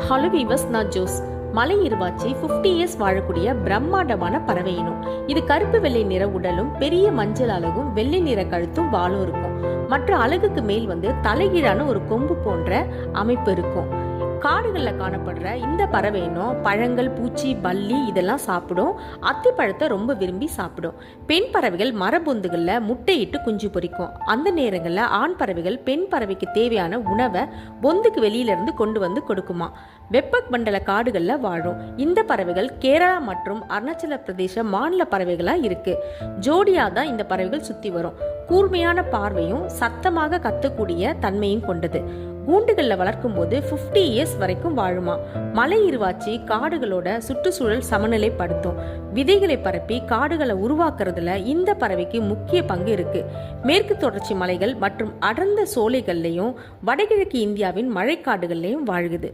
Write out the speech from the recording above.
Hello viewers, நான் Jose. மலை இருவாச்சி 50 years வாழக்கூடிய பிரம்மாண்டமான பறவை இனம். இது கருப்பு வெள்ளை நிற உடலும் பெரிய மஞ்சள் அலகும் வெள்ளை நிற கழுத்தும் வாலும் இருக்கும். மற்ற அலகுக்கு மேல் தலைகீழான ஒரு கொம்பு போன்ற அமைப்பு இருக்கும். காடுகளில் காணப்படுற இந்த பறவை இனம் பழங்கள், பூச்சி, பல்லி இதெல்லாம் சாப்பிடும். அத்திப்பழத்தை ரொம்ப விரும்பி சாப்பிடும். பெண் பறவைகள் மரபொந்துகளில் முட்டையிட்டு குஞ்சு பொரிக்கும். அந்த நேரங்களில் ஆண் பறவைகள் பெண் பறவைக்கு தேவையான உணவை பொந்துக்கு வெளியிலிருந்து கொண்டு வந்து கொடுக்குமா. வெப்ப மண்டல காடுகளில் வாழும் இந்த பறவைகள் கேரளா மற்றும் அருணாச்சல பிரதேச மாநில பறவைகளாக இருக்கு. ஜோடியாக தான் இந்த பறவைகள் சுற்றி வரும். கூர்மையான பார்வையும் சத்தமாக கத்தக்கூடிய தன்மையும் கொண்டது. கூண்டுகளில் வளர்க்கும் போது 50 இயர்ஸ் வரைக்கும் வாழுமா. மலை இருவாச்சி காடுகளோட சுற்றுச்சூழல் சமநிலைப்படுத்தும். விதைகளை பரப்பி காடுகளை உருவாக்குறதுல இந்த பறவைக்கு முக்கிய பங்கு இருக்கு. மேற்கு தொடர்ச்சி மலைகள் மற்றும் அடர்ந்த சோலைகள்லையும் வடகிழக்கு இந்தியாவின் மழைக்காடுகள்லையும் வாழ்குது.